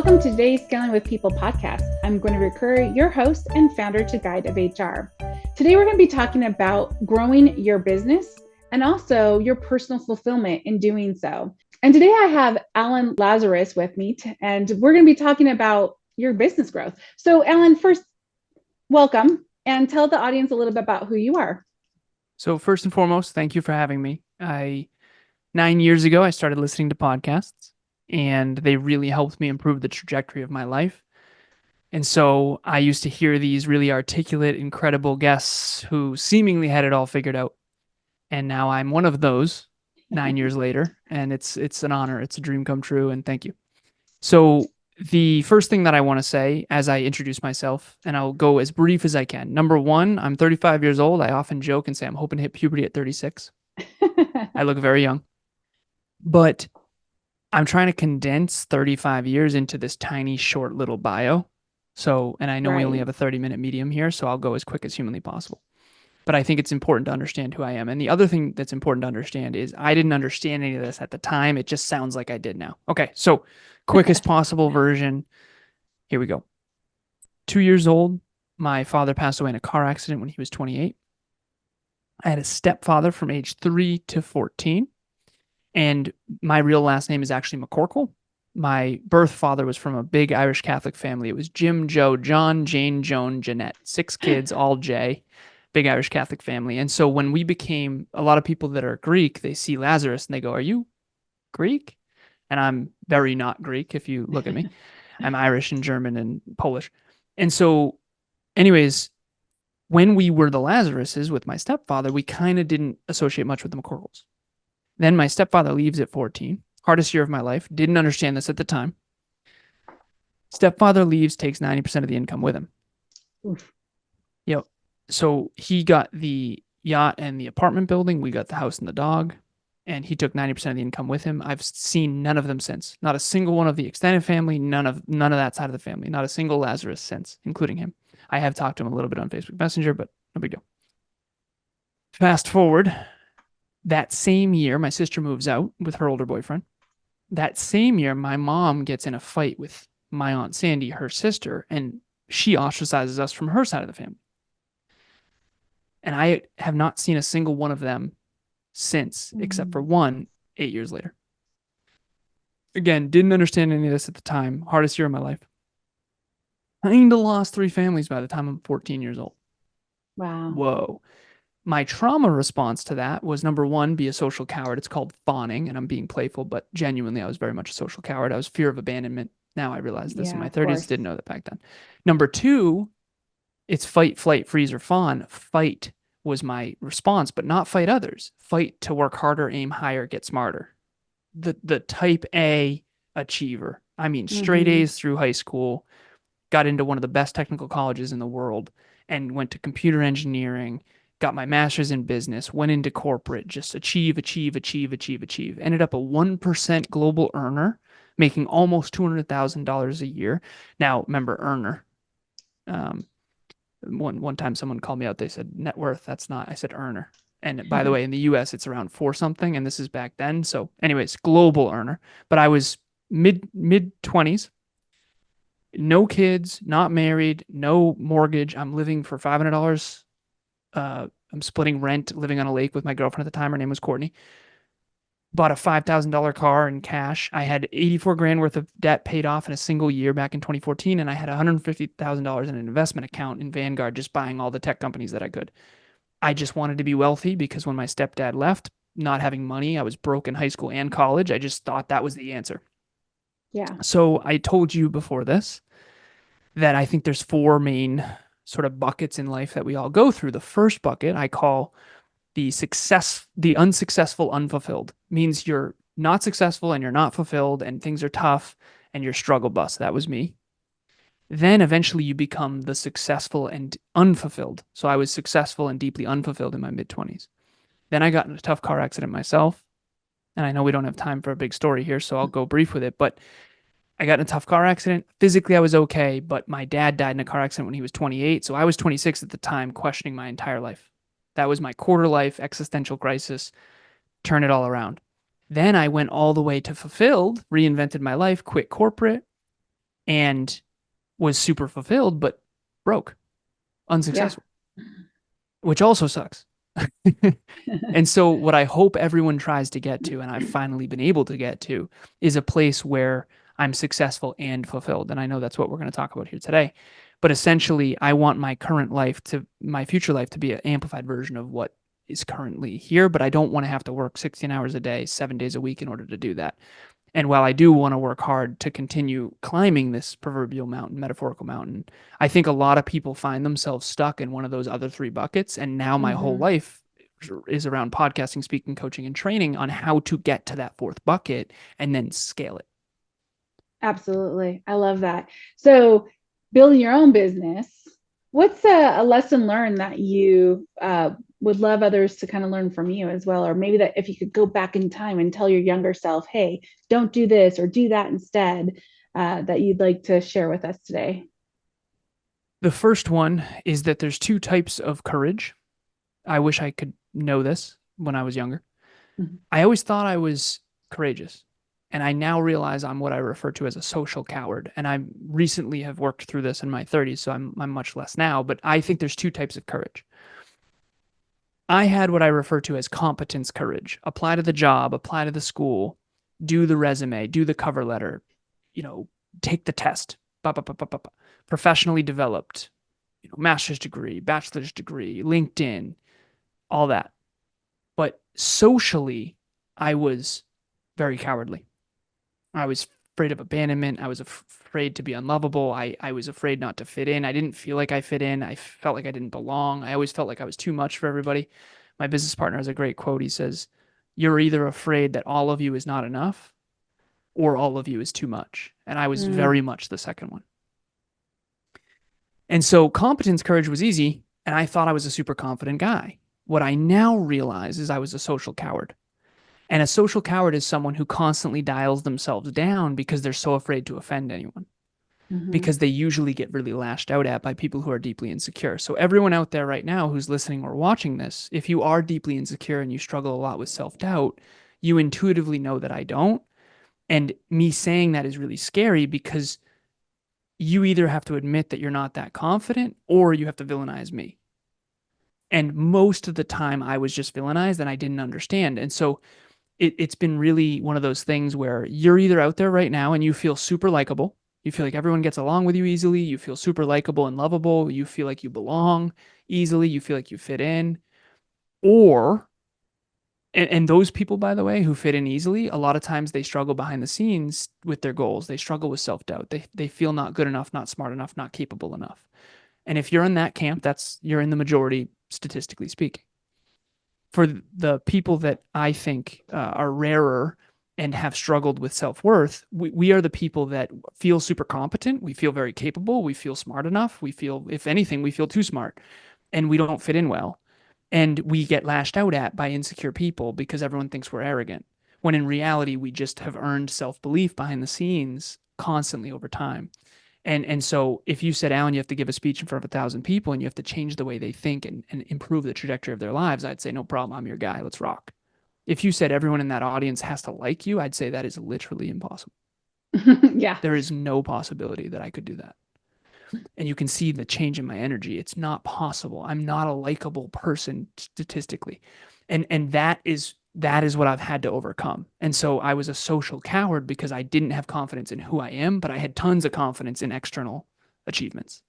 Welcome to today's Scaling with People podcast. I'm Gwen Recur, your host and founder to Guide of HR. Today, we're going to be talking about growing your business and also your personal fulfillment in doing so. And today I have Alan Lazaros with me, and we're going to be talking about your business growth. So Alan, first, welcome and tell the audience a little bit about who you are. So first and foremost, thank you for having me. 9 years ago, I started listening to podcasts, and they really helped me improve the trajectory of my life. And so I used to hear these really articulate, incredible guests who seemingly had it all figured out. And now I'm one of those 9 years later, and it's an honor. It's a dream come true, and thank you. So the first thing that I want to say as I introduce myself, and I'll go as brief as I can. Number one, I'm 35 years old. I often joke and say I'm hoping to hit puberty at 36. I look very young. But I'm trying to condense 35 years into this tiny, short little bio. So, and I know we only have a 30-minute medium here, so I'll go as quick as humanly possible. But I think it's important to understand who I am. And the other thing that's important to understand is I didn't understand any of this at the time. It just sounds like I did now. Okay, so quickest possible version. Here we go. 2 years old, my father passed away in a car accident when he was 28. I had a stepfather from age 3 to 14. And my real last name is actually McCorkle. My birth father was from a big Irish Catholic family. It was Jim, Joe, John, Jane, Joan, Jeanette. 6 kids, all J. Big Irish Catholic family. And so when we became, a lot of people that are Greek, they see Lazarus and they go, "Are you Greek?" And I'm very not Greek if you look at me. I'm Irish and German and Polish. And so anyways, when we were the Lazaruses with my stepfather, we kind of didn't associate much with the McCorkles. Then my stepfather leaves at 14. Hardest year of my life. Didn't understand this at the time. Stepfather leaves, takes 90% of the income with him. Oof. Yep. So he got the yacht and the apartment building. We got the house and the dog. And he took 90% of the income with him. I've seen none of them since. Not a single one of the extended family, none of that side of the family. Not a single Lazarus since, including him. I have talked to him a little bit on Facebook Messenger, but no big deal. Fast forward. That same year, my sister moves out with her older boyfriend. That same year, my mom gets in a fight with my Aunt Sandy, her sister, and she ostracizes us from her side of the family. And I have not seen a single one of them since, except for one 8 years later. Again, didn't understand any of this at the time. Hardest year of my life. Kinda lost 3 families by the time I'm 14 years old. Wow. Whoa. My trauma response to that was, number one, be a social coward. It's called fawning, and I'm being playful, but genuinely, I was very much a social coward. I was fear of abandonment. Now I realize this in my 30s. Didn't know that back then. Number two, it's fight, flight, freeze, or fawn. Fight was my response, but not fight others. Fight to work harder, aim higher, get smarter. The type A achiever. I mean, straight A's through high school, got into one of the best technical colleges in the world, and went to computer engineering, got my master's in business, went into corporate, just achieve. Ended up a 1% global earner, making almost $200,000 a year. Now, remember, earner. One time someone called me out. They said net worth. That's not. I said earner. And by the way, in the US, it's around 4 something, and this is back then. So anyways, global earner. But I was mid 20s, no kids, not married, no mortgage. I'm living for $500. I'm splitting rent, living on a lake with my girlfriend at the time. Her name was Courtney. Bought a $5,000 car in cash. I had 84 grand worth of debt paid off in a single year back in 2014. And I had $150,000 in an investment account in Vanguard, just buying all the tech companies that I could. I just wanted to be wealthy because when my stepdad left, not having money, I was broke in high school and college. I just thought that was the answer. Yeah. So I told you before this that I think there's 4 main sort of buckets in life that we all go through. The first bucket I call the unsuccessful, unfulfilled. Means you're not successful and you're not fulfilled and things are tough and you're struggle bus. That was me. Then eventually you become the successful and unfulfilled. So I was successful and deeply unfulfilled in my mid-20s. Then I got in a tough car accident myself. And I know we don't have time for a big story here, so I'll go brief with it. But I got in a tough car accident. Physically, I was okay, but my dad died in a car accident when he was 28. So I was 26 at the time, questioning my entire life. That was my quarter life existential crisis. Turn it all around. Then I went all the way to fulfilled, reinvented my life, quit corporate, and was super fulfilled, but broke, Yeah. unsuccessful, which also sucks. And so, what I hope everyone tries to get to, and I've finally been able to get to, is a place where I'm successful and fulfilled. And I know that's what we're going to talk about here today. But essentially, I want my current life to, my future life to be an amplified version of what is currently here. But I don't want to have to work 16 hours a day, 7 days a week in order to do that. And while I do want to work hard to continue climbing this proverbial mountain, metaphorical mountain, I think a lot of people find themselves stuck in one of those other three buckets. And now my whole Hmm. life is around podcasting, speaking, coaching, and training on how to get to that fourth bucket and then scale it. Absolutely. I love that. So, building your own business, what's a lesson learned that you would love others to kind of learn from you as well? Or maybe that if you could go back in time and tell your younger self, hey, don't do this or do that instead, that you'd like to share with us today? The first one is that there's two types of courage. I wish I could know this when I was younger. Mhm. I always thought I was courageous. And I now realize I'm what I refer to as a social coward. And I recently have worked through this in my 30s, so I'm much less now. But I think there's two types of courage. I had what I refer to as competence courage. Apply to the job, apply to the school, do the resume, do the cover letter, you know, take the test. Ba, ba, ba, ba, ba, ba. Professionally developed, master's degree, bachelor's degree, LinkedIn, all that. But socially, I was very cowardly. I was afraid of abandonment. I was afraid to be unlovable. I was afraid not to fit in. I didn't feel like I fit in. I felt like I didn't belong. I always felt like I was too much for everybody. My business partner has a great quote. He says, "You're either afraid that all of you is not enough or all of you is too much." And I was Mm, very much the second one. And so competence courage was easy. And I thought I was a super confident guy. What I now realize is I was a social coward. And a social coward is someone who constantly dials themselves down because they're so afraid to offend anyone, mhm. because they usually get really lashed out at by people who are deeply insecure. So, everyone out there right now who's listening or watching this, if you are deeply insecure and you struggle a lot with self doubt, you intuitively know that I don't. And me saying that is really scary because you either have to admit that you're not that confident or you have to villainize me. And most of the time, I was just villainized and I didn't understand. And so, it's been really one of those things where you're either out there right now and you feel super likable. You feel like everyone gets along with you easily. You feel super likable and lovable. You feel like you belong easily. You feel like you fit in. Or, and those people, by the way, who fit in easily, a lot of times they struggle behind the scenes with their goals. They struggle with self doubt. They feel not good enough, not smart enough, not capable enough. And if you're in that camp, you're in the majority, statistically speaking. For the people that I think are rarer and have struggled with self worth, we are the people that feel super competent. We feel very capable. We feel smart enough. We feel, if anything, we feel too smart and we don't fit in well. And we get lashed out at by insecure people because everyone thinks we're arrogant. When in reality, we just have earned self belief behind the scenes constantly over time. And so if you said, Alan, you have to give a speech in front of 1,000 people and you have to change the way they think and improve the trajectory of their lives, I'd say, no problem. I'm your guy. Let's rock. If you said everyone in that audience has to like you, I'd say that is literally impossible. Yeah. There is no possibility that I could do that. And you can see the change in my energy. It's not possible. I'm not a likable person statistically. And that is what I've had to overcome. And so I was a social coward because I didn't have confidence in who I am, but I had tons of confidence in external achievements.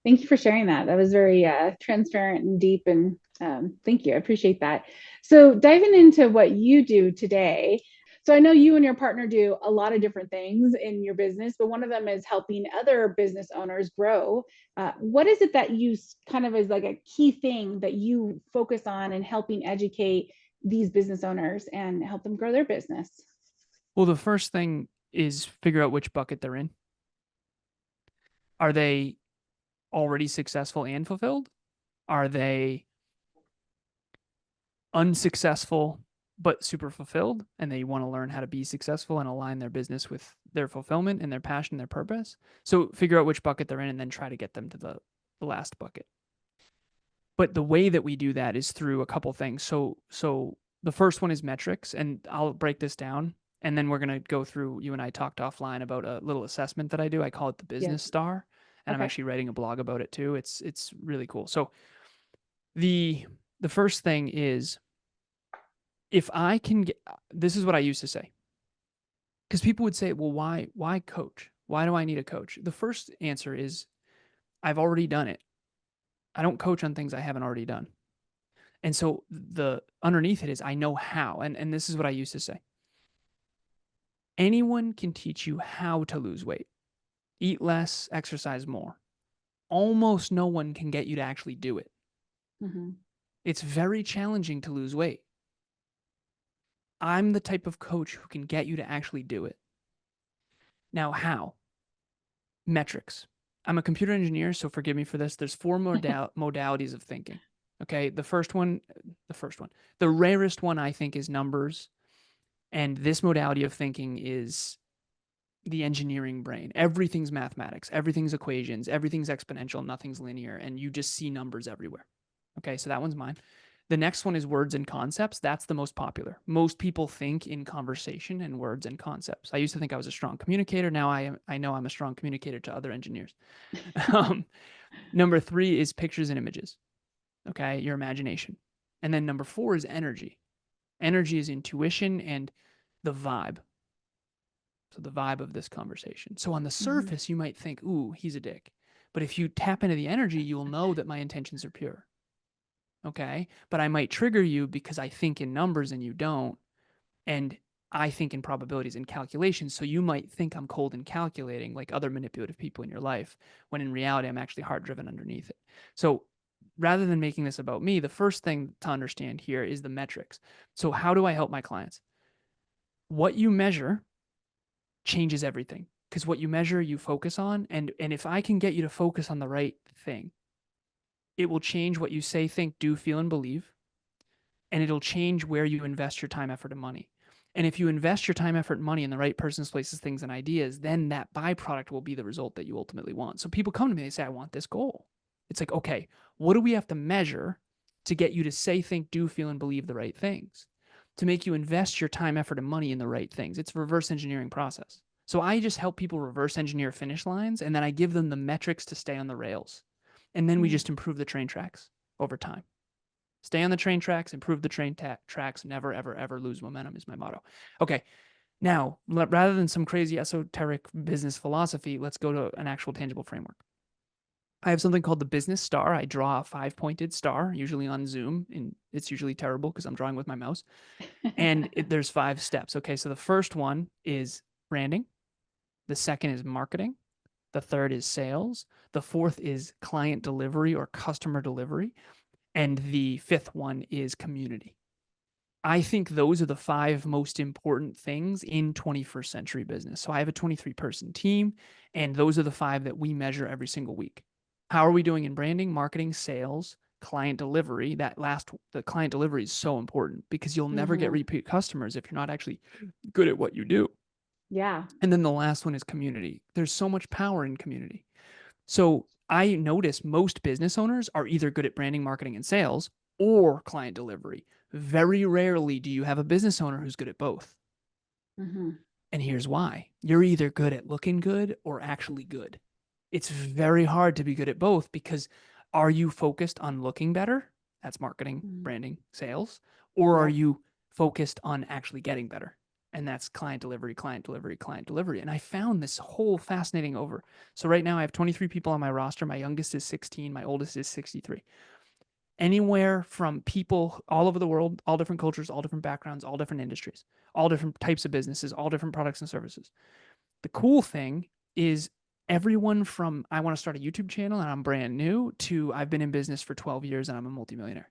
Thank you for sharing that. That was very transparent and deep. And thank you. I appreciate that. So, diving into what you do today. So, I know you and your partner do a lot of different things in your business, but one of them is helping other business owners grow. What is it that you kind of is like a key thing that you focus on in helping educate these business owners and help them grow their business? Well, the first thing is figure out which bucket they're in. Are they already successful and fulfilled? Are they unsuccessful but super fulfilled and they want to learn how to be successful and align their business with their fulfillment and their passion, their purpose? So figure out which bucket they're in and then try to get them to the last bucket. But the way that we do that is through a couple things. So the first one is metrics, and I'll break this down. And then we're going to go through, you and I talked offline about a little assessment that I do. I call it the business Yes. star, and I'm Okay. actually writing a blog about it too. It's really cool. So the the first thing is, if I can get, this is what I used to say, because people would say, well, why coach? Why do I need a coach? The first answer is, I've already done it. I don't coach on things I haven't already done. And so the underneath it is, I know how. And this is what I used to say. Anyone can teach you how to lose weight. Eat less, exercise more. Almost no one can get you to actually do it. Mm-hmm. It's very challenging to lose weight. I'm the type of coach who can get you to actually do it. Now, how? Metrics. I'm a computer engineer, so forgive me for this. There's four modalities of thinking. Okay. The rarest one I think is numbers. And this modality of thinking is the engineering brain. Everything's mathematics, everything's equations, everything's exponential, nothing's linear, and you just see numbers everywhere. Okay, so that one's mine. The next one is words and concepts. That's the most popular. Most people think in conversation and words and concepts. I used to think I was a strong communicator. Now I know I'm a strong communicator to other engineers. um, Number three is pictures and images. Okay, your imagination. And then number four is energy. Energy is intuition and the vibe. So the vibe of this conversation. So on the Mm-hmm. surface, you might think, ooh, he's a dick. But if you tap into the energy, you'll know that my intentions are pure. Okay. But I might trigger you because I think in numbers and you don't. And I think in probabilities and calculations. So you might think I'm cold and calculating like other manipulative people in your life, when in reality, I'm actually hard driven underneath it. So rather than making this about me, the first thing to understand here is the metrics. So, how do I help my clients? What you measure changes everything, because what you measure you focus on, and if I can get you to focus on the right thing, it will change what you say, think, do, feel, and believe, and it'll change where you invest your time, effort, and money. And if you invest your time, effort, and money in the right persons, places, things, and ideas, then that byproduct will be the result that you ultimately want. So people come to me, they say, I want this goal. It's like, okay, what do we have to measure to get you to say, think, do, feel, and believe the right things, to make you invest your time, effort, and money in the right things? It's a reverse engineering process. So I just help people reverse engineer finish lines, and then I give them the metrics to stay on the rails. And then we just improve the train tracks over time. Stay on the train tracks, improve the tracks, never, ever, ever lose momentum is my motto. Okay. Now, rather than some crazy esoteric business philosophy, let's go to an actual tangible framework. I have something called the business star. I draw a 5-pointed star, usually on Zoom, and it's usually terrible because I'm drawing with my mouse. And there's 5 steps. Okay. So the first one is branding. The second is marketing. The third is sales. The fourth is client delivery or customer delivery. And the fifth one is community. I think those are the 5 most important things in 21st century business. So I have a 23-person team, and those are the 5 that we measure every single week. How are we doing in branding, marketing, sales, client delivery? The client delivery is so important because you'll never get Mm-hmm. repeat customers if you're not actually good at what you do. Yeah. And then the last one is community. There's so much power in community. So I notice most business owners are either good at branding, marketing, and sales or client delivery. Very rarely do you have a business owner who's good at both. Mm-hmm. And here's why: you're either good at looking good or actually good. It's very hard to be good at both, because are you focused on looking better? That's marketing, Mm-hmm. branding, sales. Or are Yep. you focused on actually getting better? And that's client delivery, client delivery, client delivery. And I found this whole fascinating over. So right now I have 23 people on my roster. My youngest is 16. My oldest is 63. Anywhere from people all over the world, all different cultures, all different backgrounds, all different industries, all different types of businesses, all different products and services. The cool thing is, everyone from I want to start a YouTube channel and I'm brand new to I've been in business for 12 years and I'm a multimillionaire.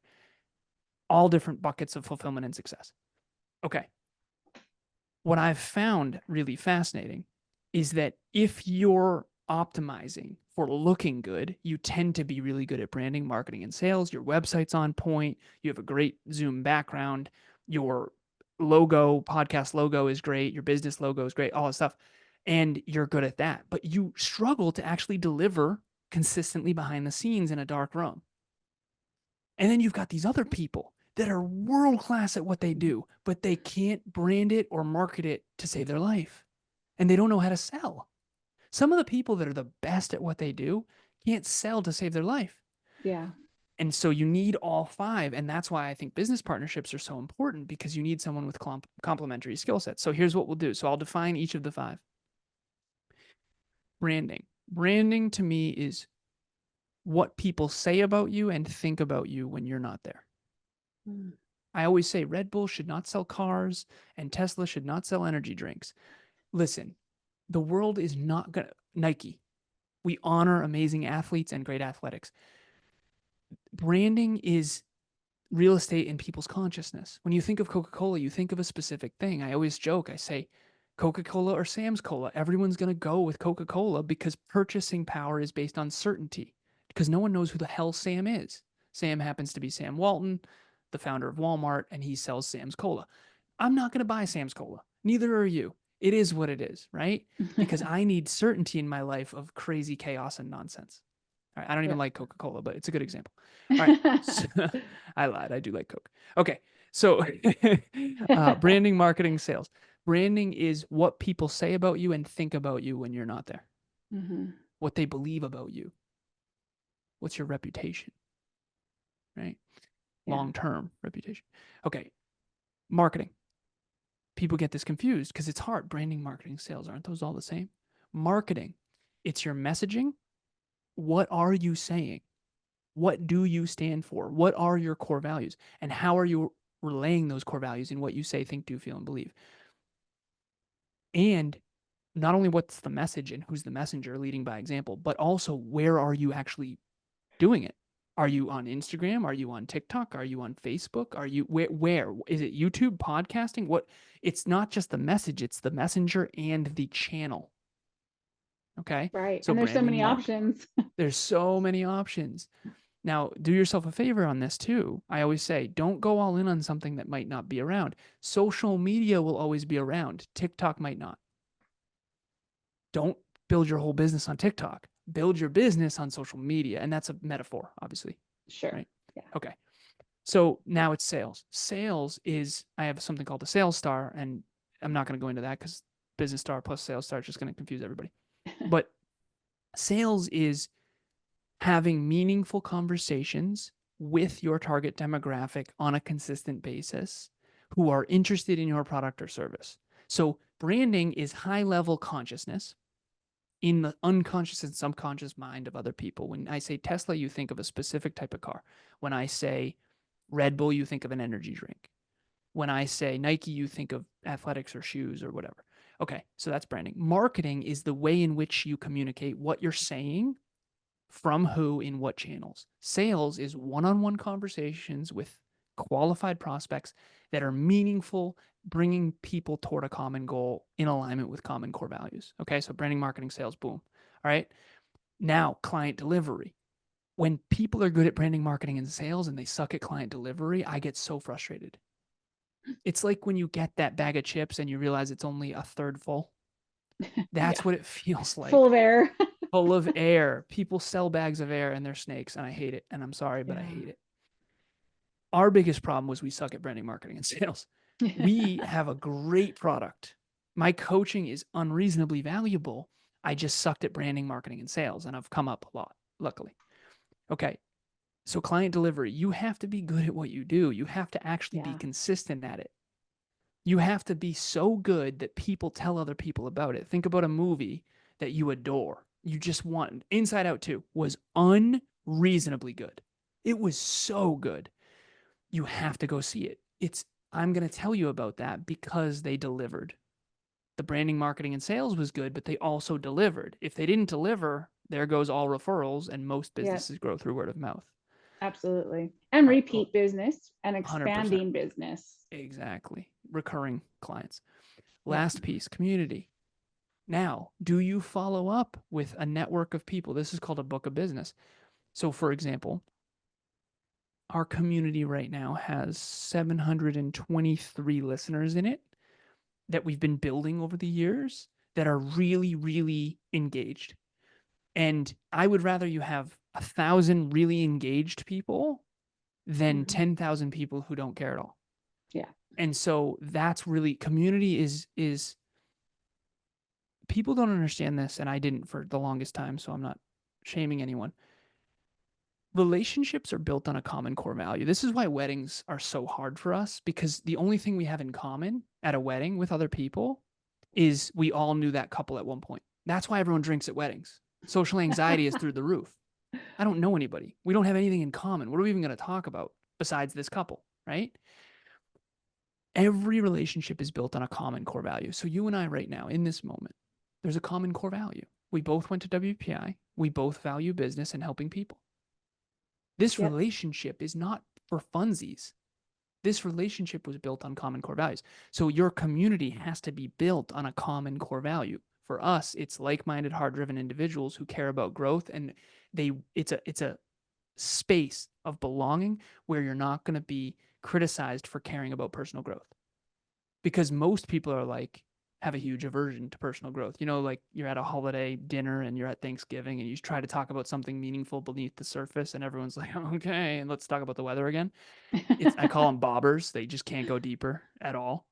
All different buckets of fulfillment and success. Okay. What I've found really fascinating is that if you're optimizing for looking good, you tend to be really good at branding, marketing, and sales. Your website's on point. You have a great Zoom background. Your podcast logo is great. Your business logo is great, all that stuff. And you're good at that. But you struggle to actually deliver consistently behind the scenes in a dark room. And then you've got these other people that are world class at what they do, but they can't brand it or market it to save their life. And they don't know how to sell. Some of the people that are the best at what they do can't sell to save their life. Yeah. And so you need all five. And that's why I think business partnerships are so important, because you need someone with complementary skill sets. So here's what we'll do. So I'll define each of the five. Branding. Branding to me is what people say about you and think about you when you're not there. Mm. I always say Red Bull should not sell cars and Tesla should not sell energy drinks. Listen, the world is not going to, Nike, we honor amazing athletes and great athletics. Branding is real estate in people's consciousness. When you think of Coca-Cola, you think of a specific thing. I always joke, I say Coca-Cola or Sam's Cola. Everyone's going to go with Coca-Cola because purchasing power is based on certainty, because no one knows who the hell Sam is. Sam happens to be Sam Walton, the founder of Walmart, and he sells Sam's Cola. I'm not going to buy Sam's Cola. Neither are you. It is what it is, right? Because I need certainty in my life of crazy chaos and nonsense. All right, I don't even like Coca-Cola, but it's a good example. All right. So, I lied. I do like Coke. Okay. So branding, marketing, sales. Branding is what people say about you and think about you when you're not there. Mm-hmm. What they believe about you. What's your reputation? Right? Yeah. Long-term reputation. Okay. Marketing. People get this confused because it's hard. Branding, marketing, sales. Aren't those all the same? Marketing. It's your messaging. What are you saying? What do you stand for? What are your core values? And how are you relaying those core values in what you say, think, do, feel, and believe? And not only what's the message and who's the messenger, leading by example, but also where are you actually doing it? Are you on Instagram? Are you on TikTok? Are you on Facebook? Are you where is it? YouTube, podcasting? What? It's not just the message, it's the messenger and the channel. Okay. Right. So And there's so branding, many options. there's so many options. Now, do yourself a favor on this too. I always say, don't go all in on something that might not be around. Social media will always be around. TikTok might not. Don't build your whole business on TikTok. Build your business on social media. And that's a metaphor, obviously. Sure. Right? Yeah. Okay. So now it's sales. Sales is, I have something called the sales star, and I'm not going to go into that because business star plus sales star is just going to confuse everybody. But sales is having meaningful conversations with your target demographic on a consistent basis who are interested in your product or service. So branding is high level consciousness in the unconscious and subconscious mind of other people. When I say Tesla, you think of a specific type of car. When I say Red Bull, you think of an energy drink. When I say Nike, you think of athletics or shoes or whatever. Okay, so that's branding. Marketing is the way in which you communicate what you're saying from who in what channels. Sales is one-on-one conversations with qualified prospects that are meaningful, bringing people toward a common goal in alignment with common core values. Okay, so branding, marketing, sales, boom. All right. Now, client delivery. When people are good at branding, marketing, and sales and they suck at client delivery, I get so frustrated. It's like when you get that bag of chips and you realize it's only a third full. That's what it feels like. Full of air. Full of air. People sell bags of air and they're snakes, and I hate it. And I'm sorry, but I hate it. Our biggest problem was we suck at branding, marketing, and sales. We have a great product. My coaching is unreasonably valuable. I just sucked at branding, marketing, and sales, and I've come up a lot, luckily. Okay. So client delivery, you have to be good at what you do. You have to actually be consistent at it. You have to be so good that people tell other people about it. Think about a movie that you adore. You just want. Inside Out 2 was unreasonably good. It was so good. You have to go see it. I'm going to tell you about that because they delivered. The branding, marketing, and sales was good, but they also delivered. If they didn't deliver, there goes all referrals, and most businesses grow through word of mouth. Absolutely. And All right, repeat business and 100%. expanding business. Exactly. Recurring clients. Last piece, community. Now, do you follow up with a network of people? This is called a book of business. So, for example, our community right now has 723 listeners in it that we've been building over the years that are really, really engaged. And I would rather you have 1,000 really engaged people than Mhm. 10,000 people who don't care at all. Yeah. And so that's really community is people don't understand this, and I didn't for the longest time, so I'm not shaming anyone. Relationships are built on a common core value. This is why weddings are so hard for us, because the only thing we have in common at a wedding with other people is we all knew that couple at one point. That's why everyone drinks at weddings. Social anxiety is through the roof. I don't know anybody. We don't have anything in common. What are we even going to talk about besides this couple, right? Every relationship is built on a common core value. So you and I right now in this moment, there's a common core value. We both went to WPI. We both value business and helping people. This Yep. relationship is not for funsies. This relationship was built on common core values. So your community has to be built on a common core value. For us, it's like-minded, hard-driven individuals who care about growth, and it's a space of belonging where you're not going to be criticized for caring about personal growth. Because most people are like, have a huge aversion to personal growth. You know, like you're at a holiday dinner and you're at Thanksgiving and you try to talk about something meaningful beneath the surface, and everyone's like, okay, and let's talk about the weather again. I call them bobbers. They just can't go deeper at all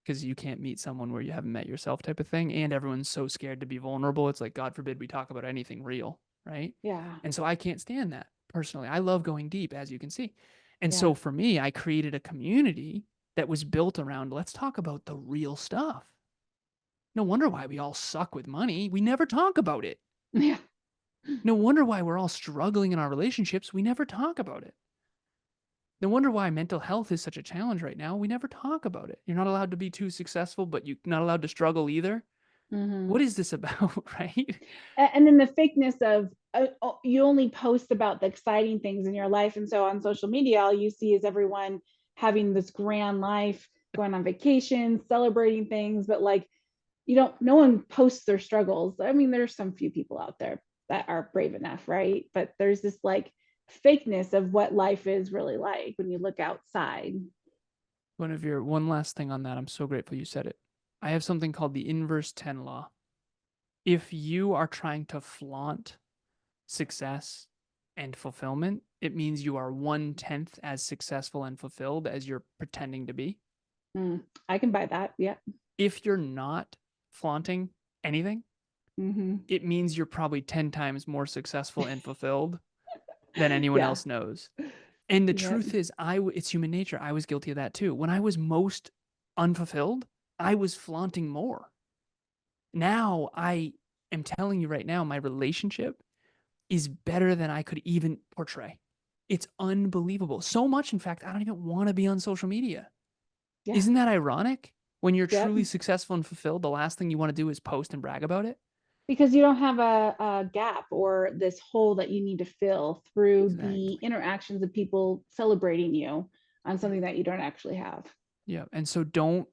because you can't meet someone where you haven't met yourself, type of thing. And everyone's so scared to be vulnerable. It's like, God forbid we talk about anything real, right? Yeah. And so I can't stand that personally. I love going deep, as you can see. And Yeah. so for me, I created a community that was built around, let's talk about the real stuff. No wonder why we all suck with money. We never talk about it. Yeah. No wonder why we're all struggling in our relationships. We never talk about it. No wonder why mental health is such a challenge right now. We never talk about it. You're not allowed to be too successful, but you're not allowed to struggle either. Mm-hmm. What is this about, right? And then the fakeness of you only post about the exciting things in your life, and so on social media all you see is everyone having this grand life, going on vacations, celebrating things, but like you don't, no one posts their struggles. I mean, there's some few people out there that are brave enough, right? But there's this like fakeness of what life is really like when you look outside. One last thing on that. I'm so grateful you said it. I have something called the inverse 10 law. If you are trying to flaunt success and fulfillment, it means you are 1/10 as successful and fulfilled as you're pretending to be. I can buy that. Yeah. If you're not flaunting anything, Mm-hmm. it means you're probably 10 times more successful and fulfilled than anyone Yeah. else knows. And the Yep. truth is, it's human nature. I was guilty of that too. When I was most unfulfilled, I was flaunting more. Now I am telling you right now, my relationship is better than I could even portray. It's unbelievable. So much, in fact, I don't even want to be on social media. Yeah. Isn't that ironic? When you're Yep. truly successful and fulfilled, the last thing you want to do is post and brag about it. Because you don't have a gap or this hole that you need to fill through the Exactly. interactions of people celebrating you on Yeah. something that you don't actually have. Yeah. And so don't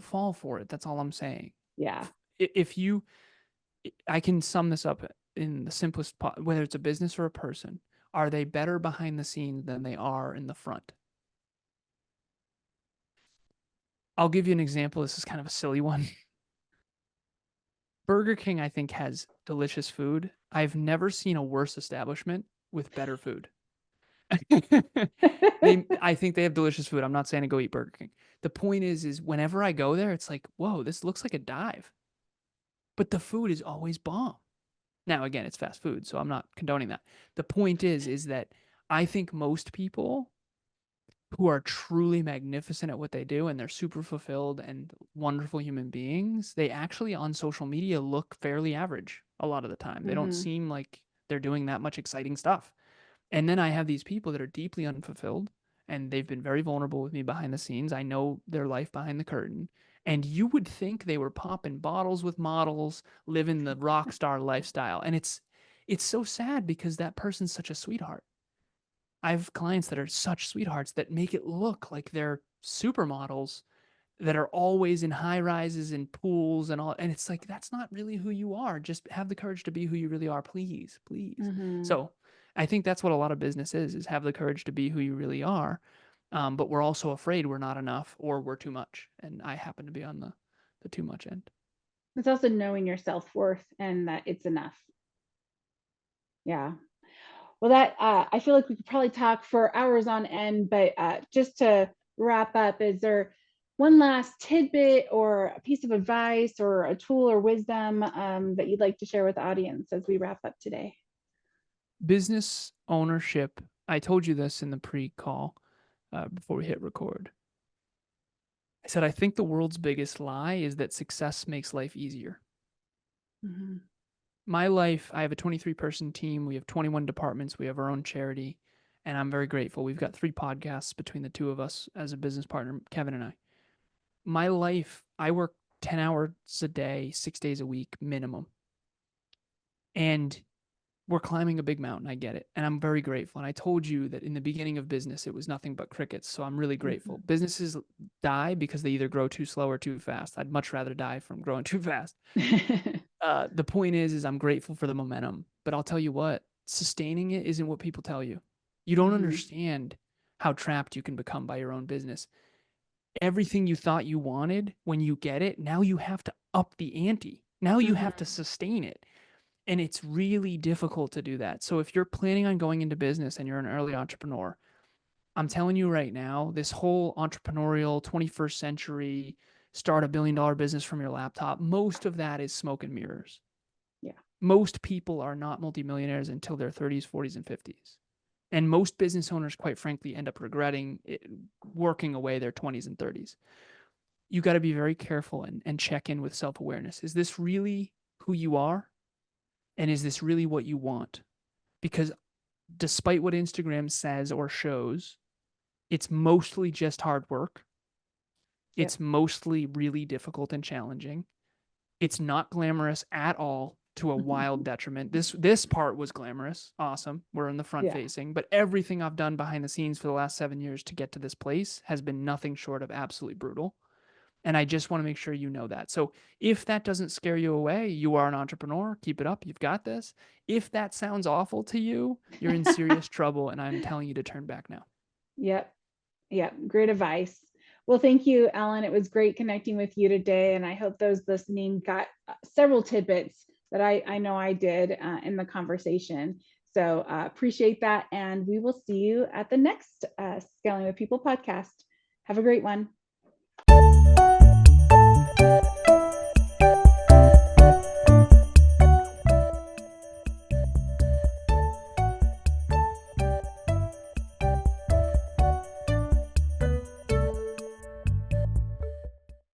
fall for it. That's all I'm saying. Yeah. If you I can sum this up in the simplest, whether it's a business or a person, are they better behind the scenes than they are in the front? I'll give you an example. This is kind of a silly one. Burger King, I think, has delicious food. I've never seen a worse establishment with better food. I think they have delicious food. I'm not saying to go eat Burger King. The point is whenever I go there, it's like, whoa, this looks like a dive. But the food is always bomb. Now, again, it's fast food, so I'm not condoning that. The point is that I think most people who are truly magnificent at what they do and they're super fulfilled and wonderful human beings, they actually on social media look fairly average a lot of the time. They don't Mm-hmm. seem like they're doing that much exciting stuff. And then I have these people that are deeply unfulfilled and they've been very vulnerable with me behind the scenes. I know their life behind the curtain. And you would think they were popping bottles with models, living the rock star lifestyle. And it's so sad because that person's such a sweetheart. I have clients that are such sweethearts that make it look like they're supermodels that are always in high rises and pools and all. And it's like, that's not really who you are. Just have the courage to be who you really are, please, please. Mm-hmm. So I think that's what a lot of business is have the courage to be who you really are. But we're also afraid we're not enough or we're too much. And I happen to be on the too much end. It's also knowing your self-worth and that it's enough. Yeah. Well, that I feel like we could probably talk for hours on end, but just to wrap up, is there one last tidbit or a piece of advice or a tool or wisdom that you'd like to share with the audience as we wrap up today? Business ownership. I told you this in the pre-call before we hit record. I said, I think the world's biggest lie is that success makes life easier. Mm-hmm. My life, I have a 23-person team. We have 21 departments. We have our own charity. And I'm very grateful. We've got 3 podcasts between the two of us as a business partner, Kevin and I. My life, I work 10 hours a day, 6 days a week minimum. And we're climbing a big mountain. I get it. And I'm very grateful. And I told you that in the beginning of business, it was nothing but crickets. So I'm really grateful. Mm-hmm. Businesses die because they either grow too slow or too fast. I'd much rather die from growing too fast. The point is I'm grateful for the momentum. But I'll tell you what, sustaining it isn't what people tell you. You don't Mm-hmm. understand how trapped you can become by your own business. Everything you thought you wanted, when you get it, now you have to up the ante. Now you have to Mm-hmm. sustain it. And it's really difficult to do that. So if you're planning on going into business and you're an early entrepreneur, I'm telling you right now, this whole entrepreneurial 21st century start $1 billion business from your laptop, most of that is smoke and mirrors. Yeah. Most people are not multimillionaires until their 30s, 40s, and 50s. And most business owners, quite frankly, end up regretting it, working away their 20s and 30s. You got to be very careful and check in with self awareness. Is this really who you are? And is this really what you want? Because despite what Instagram says or shows, it's mostly just hard work. Yep. It's mostly really difficult and challenging. It's not glamorous at all, to a wild detriment. This part was glamorous. Awesome. We're in the front Yeah. facing, but everything I've done behind the scenes for the last 7 years to get to this place has been nothing short of absolutely brutal. And I just want to make sure you know that. So if that doesn't scare you away, you are an entrepreneur. Keep it up. You've got this. If that sounds awful to you, you're in serious trouble. And I'm telling you to turn back now. Yep. Yep. Great advice. Well, thank you, Alan. It was great connecting with you today. And I hope those listening got several tidbits that I know I did in the conversation. So appreciate that. And we will see you at the next Scaling with People podcast. Have a great one.